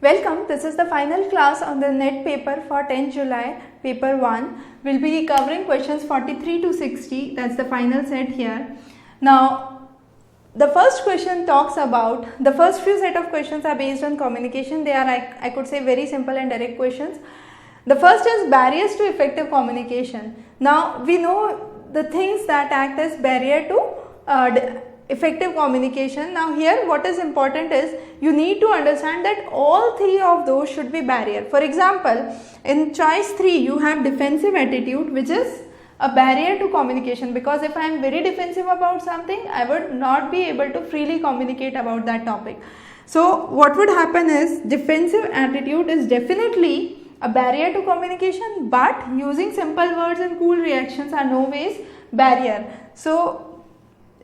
Welcome, this is the final class on the NET paper for 10th July, paper 1. We will be covering questions 43 to 60, that's the final set here. Now, the first question talks about, the first few set of questions are based on communication. They are, I could say, very simple and direct questions. The first is barriers to effective communication. Now, we know the things that act as barrier to effective communication. Now here what is important is you need to understand that all three of those should be barrier. For example, in choice 3 you have defensive attitude, which is a barrier to communication, because if I am very defensive about something, I would not be able to freely communicate about that topic. So what would happen is defensive attitude is definitely a barrier to communication, but using simple words and cool reactions are no ways barrier. So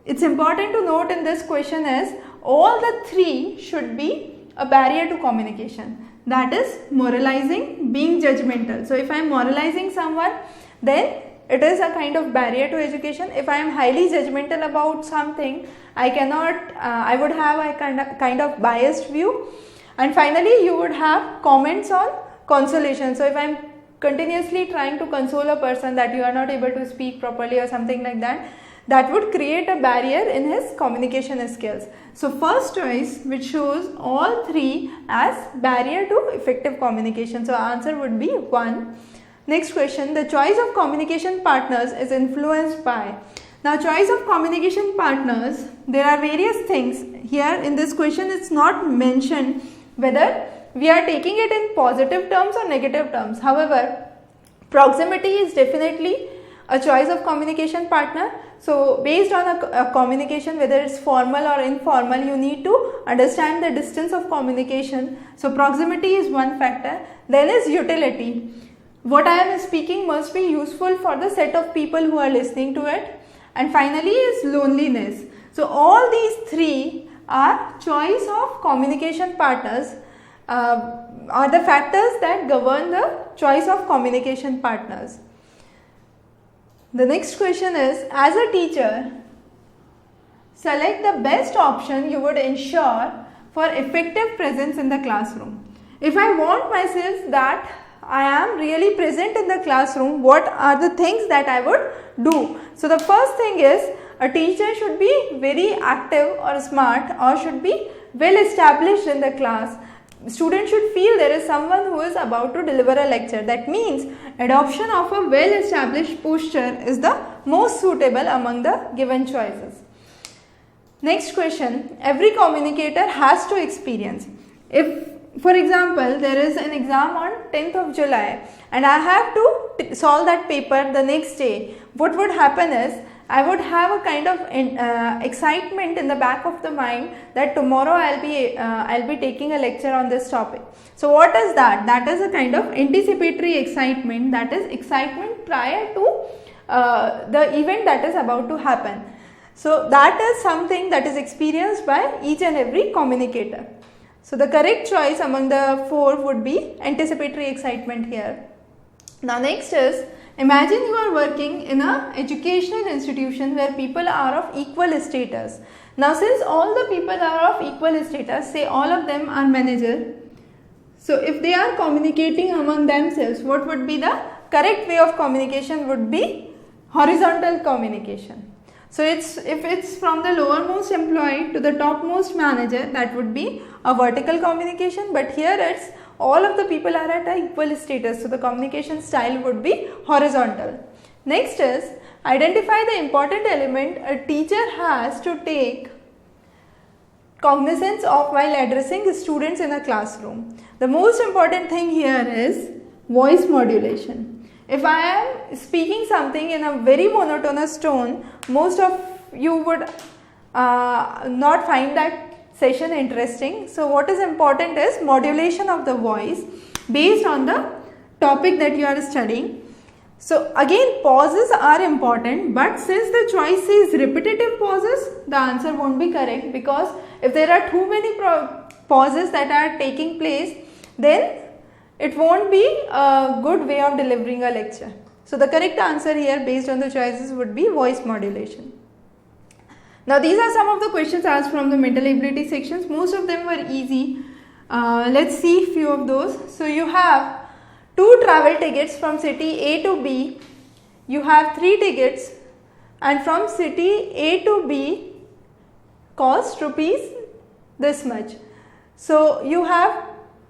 it's important to note in this question is all the three should be a barrier to communication. That is moralizing, being judgmental. So if I am moralizing someone, then it is a kind of barrier to education. If I am highly judgmental about something, I would have a kind of biased view. And finally, you would have comments on consolation. So if I am continuously trying to console a person that you are not able to speak properly or something like that, that would create a barrier in his communication skills. So first choice, which shows all three as barrier to effective communication. So answer would be 1. Next question, the choice of communication partners is influenced by. Now choice of communication partners, there are various things. Here in this question it's not mentioned whether we are taking it in positive terms or negative terms. However, proximity is definitely a choice of communication partner. So based on a communication, whether it's formal or informal, you need to understand the distance of communication. So proximity is one factor. Then is utility. What I am speaking must be useful for the set of people who are listening to it. And finally is loneliness. So all these three are choice of communication partners, are the factors that govern the choice of communication partners. The next question is, as a teacher, select the best option you would ensure for effective presence in the classroom. If I want myself that I am really present in the classroom, what are the things that I would do? So the first thing is, a teacher should be very active or smart or should be well established in the class. Students should feel there is someone who is about to deliver a lecture. That means adoption of a well established posture is the most suitable among the given choices. Next question, every communicator has to experience. If for example there is an exam on 10th of July and I have to solve that paper the next day, what would happen is I would have a kind of excitement in the back of the mind that tomorrow I'll be taking a lecture on this topic. So what is that? That is a kind of anticipatory excitement, that is excitement prior to the event that is about to happen. So that is something that is experienced by each and every communicator. So the correct choice among the 4 would be anticipatory excitement here. Now next is, imagine you are working in an educational institution where people are of equal status. Now since all the people are of equal status, say all of them are manager. So if they are communicating among themselves, what would be the correct way of communication would be horizontal communication. So if it's from the lowermost employee to the topmost manager, that would be a vertical communication, but here it's all of the people are at an equal status, so the communication style would be horizontal. Next is, identify the important element a teacher has to take cognizance of while addressing students in a classroom. The most important thing here is voice modulation. If I am speaking something in a very monotonous tone, most of you would not find that session interesting. So what is important is modulation of the voice based on the topic that you are studying. So again, pauses are important, but since the choice is repetitive pauses, the answer won't be correct, because if there are too many pauses that are taking place, then it won't be a good way of delivering a lecture. So the correct answer here based on the choices would be voice modulation. Now these are some of the questions asked from the mental ability sections. Most of them were easy. Let's see few of those. So you have 2 travel tickets from city A to B, you have 3 tickets, and from city A to B cost rupees this much. So you have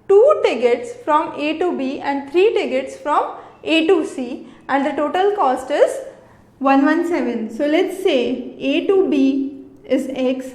2 tickets from A to B and 3 tickets from A to C, and the total cost is 117. So let's say A to B is X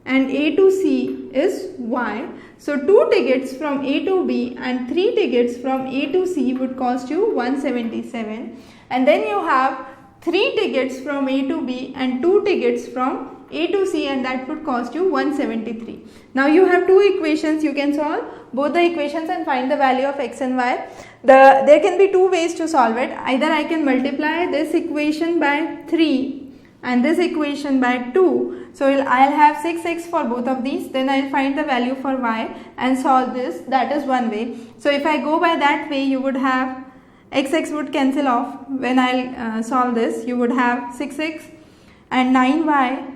and A to C is Y. So 2 tickets from A to B and 3 tickets from A to C would cost you 177, and then you have 3 tickets from A to B and 2 tickets from A to C, and that would cost you 173. Now you have 2 equations. You can solve both the equations and find the value of X and Y. There can be 2 ways to solve it. Either I can multiply this equation by 3 and this equation by 2. So I'll have 6x for both of these, then I'll find the value for y and solve this. That is one way. So if I go by that way, you would have x would cancel off. When I'll solve this, you would have 6x and 9y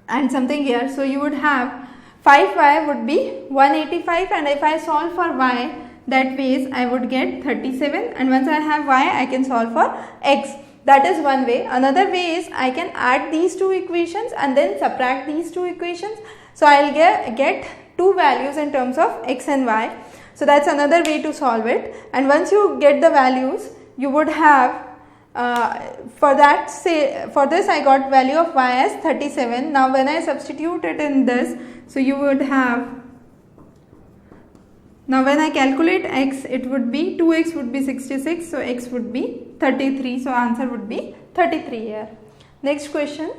and something here. So you would have 5y would be 185, and if I solve for y that ways, I would get 37, and once I have y, I can solve for x. That is one way. Another way is I can add these 2 equations and then subtract these 2 equations. So I'll get 2 values in terms of x and y. So that's another way to solve it. And once you get the values, you would have for this I got value of y as 37. Now when I substitute it in this, so you would have, now when I calculate x, it would be 2x would be 66, so x would be 33, so answer would be 33 here. Next question.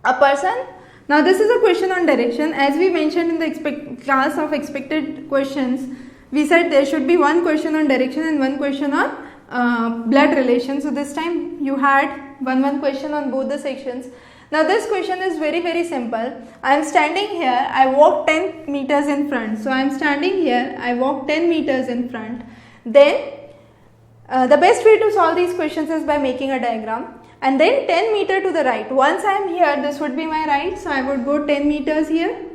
A person, now this is a question on direction. As we mentioned in the class of expected questions, we said there should be 1 question on direction and 1 question on blood relation. So this time you had one question on both the sections. Now this question is very simple. I am standing here, I walk 10 meters in front. So I am standing here, I walk 10 meters in front. Then the best way to solve these questions is by making a diagram. And then 10 meter to the right. Once I am here, this would be my right. So I would go 10 meters here.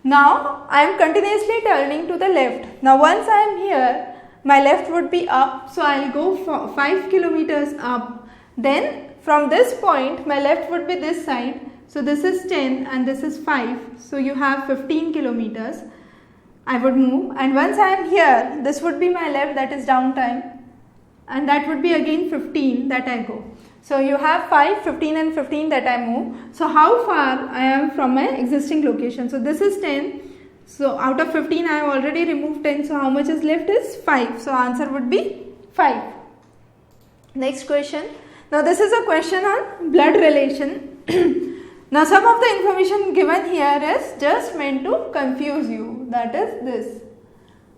Now I am continuously turning to the left. Now once I am here, my left would be up. So I will go 5 kilometers up. Then from this point, my left would be this side. So this is 10 and this is 5. So you have 15 kilometers. I would move, and once I am here, this would be my left, that is down time, and that would be again 15 that I go. So you have 5, 15 and 15 that I move. So how far I am from my existing location? So this is 10. So out of 15 I have already removed 10. So how much is left is 5. So answer would be 5. Next question. Now this is a question on blood relation. Now some of the information given here is just meant to confuse you. That is this.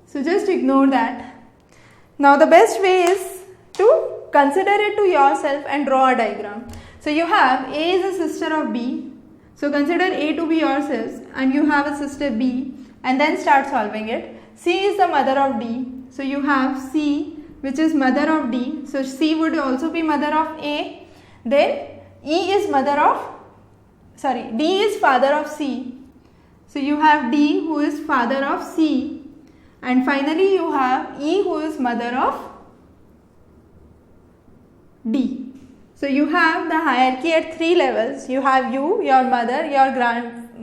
So just ignore that. Now the best way is to consider it to yourself and draw a diagram. So you have A is a sister of B. So consider A to be yourselves, and you have a sister B, and then start solving it. C is the mother of D. So you have C, which is mother of D. So C would also be mother of A. Then D is father of C. So you have D, who is father of C, and finally you have E, who is mother of D. So you have the hierarchy at 3 levels. You have you, your mother, your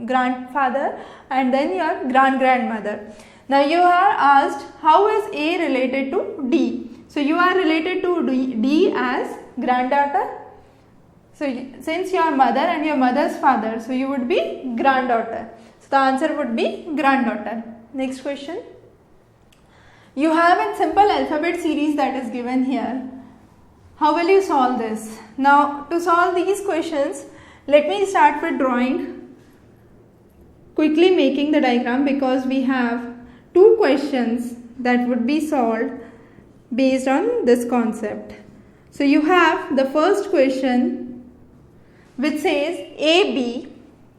grandfather, and then your grandmother. Now you are asked, how is A related to D? So you are related to D as granddaughter. So since your mother and your mother's father, so you would be granddaughter. So the answer would be granddaughter. Next question. You have a simple alphabet series that is given here. How will you solve this? Now to solve these questions, let me start with drawing, quickly making the diagram, because we have 2 questions that would be solved based on this concept. So you have the first question which says AB.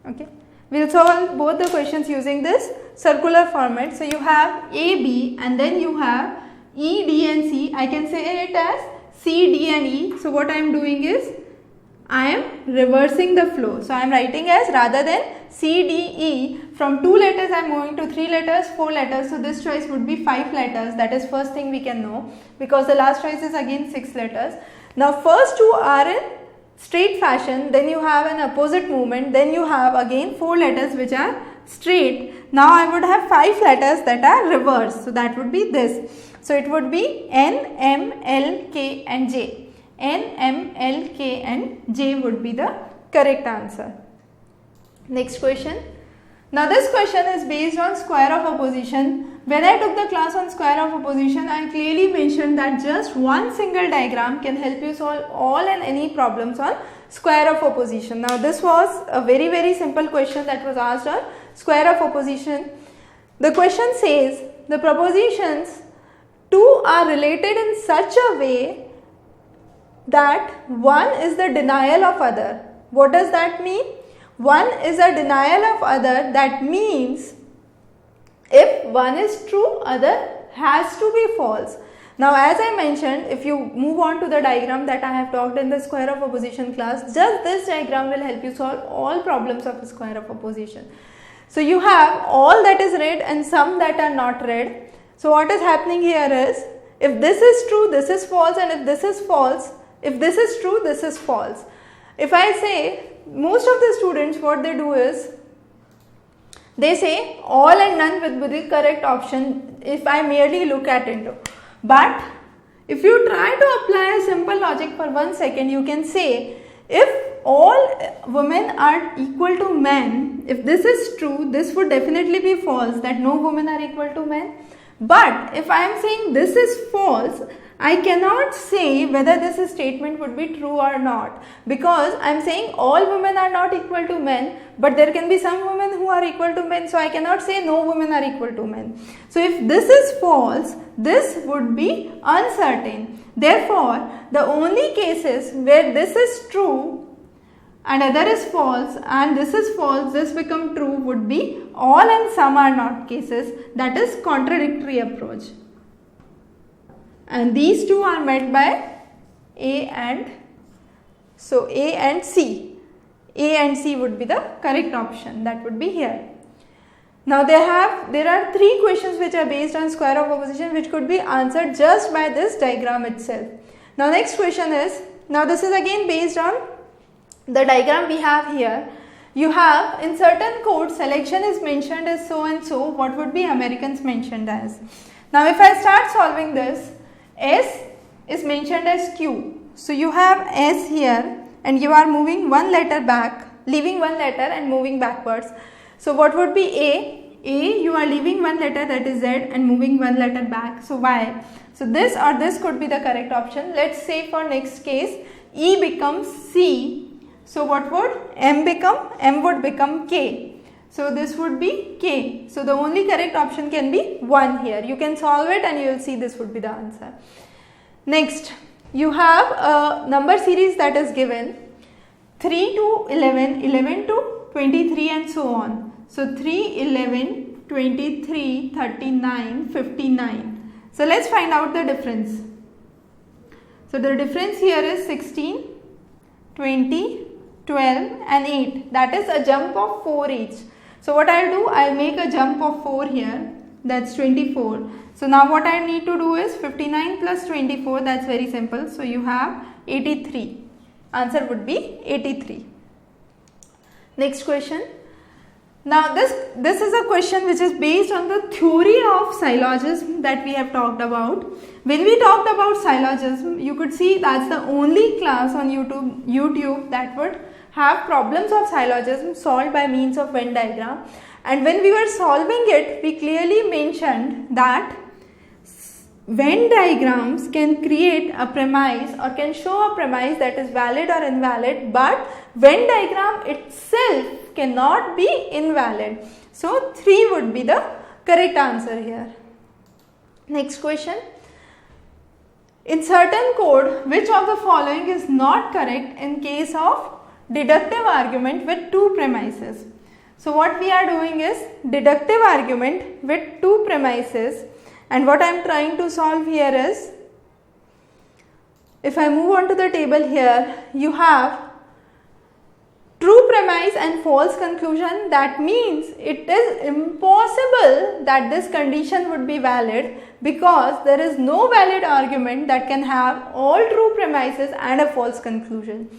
Okay, we'll solve both the questions using this circular format. So you have AB and then you have E, D and C. I can say it as C, D and E. So what I am doing is I am reversing the flow. So I am writing as, rather than C, D, E, from 2 letters I am moving to 3 letters, 4 letters. So this choice would be 5 letters. That is first thing we can know, because the last choice is again 6 letters. Now first two are in straight fashion, then you have an opposite movement, then you have again 4 letters which are straight. Now I would have 5 letters that are reversed. So that would be this. So it would be N, M, L, K and J. N, M, L, K and J would be the correct answer. Next question. Now this question is based on square of opposition. When I took the class on square of opposition, I clearly mentioned that just one single diagram can help you solve all and any problems on square of opposition. Now this was a very simple question that was asked on square of opposition. The question says the propositions 2 are related in such a way that one is the denial of other. What does that mean? One is a denial of other. That means if one is true, other has to be false. Now as I mentioned, if you move on to the diagram that I have talked in the square of opposition class, just this diagram will help you solve all problems of square of opposition. So you have all that is red and some that are not red. So what is happening here is, if this is true, this is false, and if this is false, if this is true, this is false. If I say, most of the students what they do is, they say all and none with the correct option if I merely look at it. But if you try to apply a simple logic for 1 second, you can say, if all women are equal to men, if this is true, this would definitely be false, that no women are equal to men. But if I am saying this is false, I cannot say whether this statement would be true or not, because I am saying all women are not equal to men, but there can be some women who are equal to men, so I cannot say no women are equal to men. So if this is false, this would be uncertain. Therefore, the only cases where this is true and other is false and this is false, this become true, would be all and some are not cases, that is contradictory approach. And these two are met by A and C. A and C would be the correct option, that would be here. Now there are 3 questions which are based on square of opposition, which could be answered just by this diagram itself. Now next question is, now this is again based on the diagram we have here. You have, in certain codes, selection is mentioned as so and so, what would be Americans mentioned as? Now if I start solving this, S is mentioned as Q. So you have S here and you are moving 1 letter back, leaving 1 letter and moving backwards. So what would be A? A, you are leaving 1 letter, that is Z, and moving 1 letter back. So Y. So this or this could be the correct option. Let's say for next case, E becomes C. So what would M become? M would become K. So this would be K. So the only correct option can be 1 here. You can solve it and you will see this would be the answer. Next, you have a number series that is given 3 to 11, 11 to 23 and so on. So 3, 11, 23, 39, 59. So let's find out the difference. So the difference here is 16, 20, 12 and 8. That is a jump of 4 each. So what I'll do, I'll make a jump of 4 here, that's 24. So now what I need to do is 59 plus 24, that's very simple. So you have 83. Answer would be 83. Next question. Now this is a question which is based on the theory of syllogism that we have talked about. When we talked about syllogism, you could see that's the only class on YouTube that would have problems of syllogism solved by means of Venn diagram. And when we were solving it, we clearly mentioned that Venn diagrams can create a premise or can show a premise that is valid or invalid, but Venn diagram itself cannot be invalid. So 3 would be the correct answer here. Next question. In certain code, which of the following is not correct in case of deductive argument with 2 premises? So what we are doing is deductive argument with 2 premises, and what I am trying to solve here is, if I move on to the table here, you have true premise and false conclusion, that means it is impossible that this condition would be valid, because there is no valid argument that can have all true premises and a false conclusion.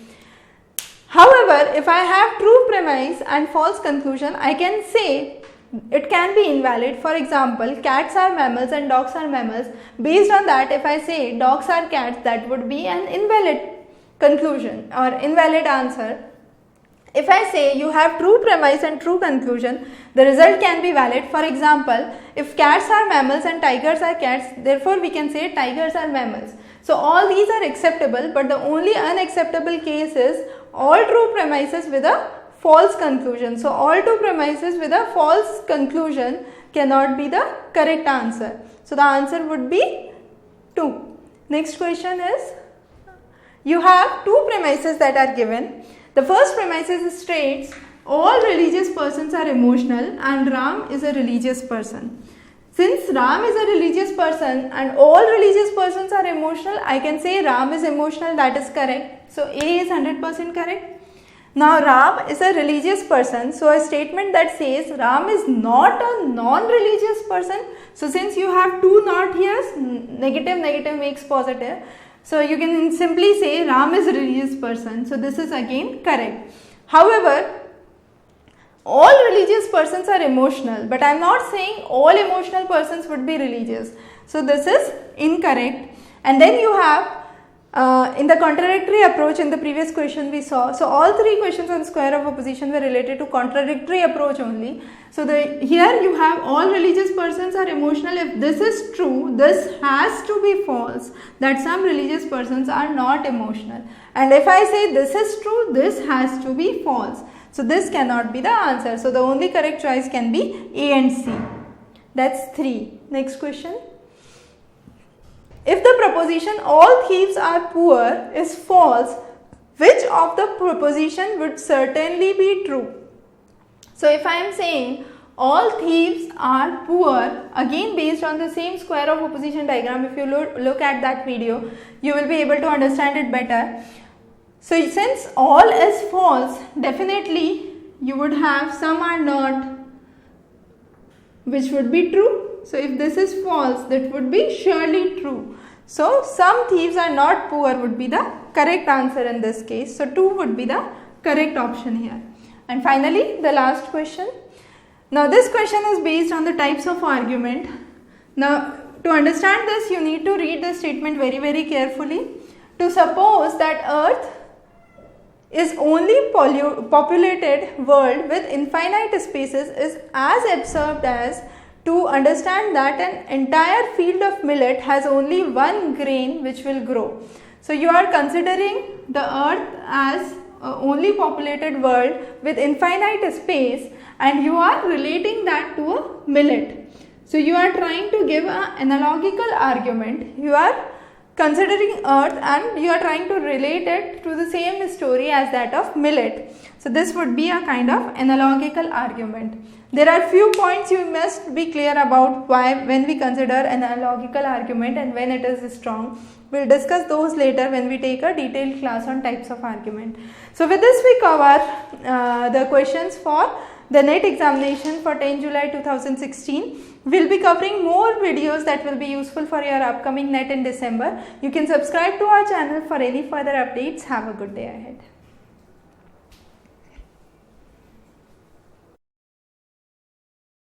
However, if I have true premise and false conclusion, I can say it can be invalid. For example, cats are mammals and dogs are mammals. Based on that, if I say dogs are cats, that would be an invalid conclusion or invalid answer. If I say you have true premise and true conclusion, the result can be valid. For example, if cats are mammals and tigers are cats, therefore we can say tigers are mammals. So all these are acceptable, but the only unacceptable case is all true premises with a false conclusion. So all true premises with a false conclusion cannot be the correct answer. So the answer would be 2. Next question is, you have two premises that are given. The first premises states all religious persons are emotional and Ram is a religious person. Since Ram is a religious person and all religious persons are emotional, I can say Ram is emotional, that is correct. So A is 100% correct. Now Ram is a religious person, so a statement that says Ram is not a non-religious person. So since you have two not here, negative makes positive. So you can simply say Ram is a religious person. So this is again correct. However, all religious persons are emotional, but I am not saying all emotional persons would be religious. So this is incorrect. And then you have in the contradictory approach, in the previous question we saw, so all three questions on square of opposition were related to contradictory approach only. So here you have all religious persons are emotional. If this is true, this has to be false, that some religious persons are not emotional. And if I say this is true, this has to be false. So this cannot be the answer. So the only correct choice can be A and C. That's 3. Next question. If the proposition all thieves are poor is false, which of the proposition would certainly be true? So if I am saying all thieves are poor, again based on the same square of opposition diagram, if you look at that video, you will be able to understand it better. So since all is false, definitely you would have some are not, which would be true. So if this is false, that would be surely true. So some thieves are not poor would be the correct answer in this case. So 2 would be the correct option here. And finally, the last question. Now this question is based on the types of argument. Now to understand this, you need to read the statement very carefully. To suppose that Earth is only populated world with infinite spaces is as absurd as to understand that an entire field of millet has only one grain which will grow. So you are considering the earth as only populated world with infinite space and you are relating that to a millet. So you are trying to give an analogical argument. You are considering earth and you are trying to relate it to the same story as that of millet. So this would be a kind of analogical argument. There are few points you must be clear about why when we consider an analogical argument and when it is strong. We will discuss those later when we take a detailed class on types of argument. So with this we cover the questions for the NET examination for 10 July 2016. We will be covering more videos that will be useful for your upcoming NET in December. You can subscribe to our channel for any further updates. Have a good day ahead.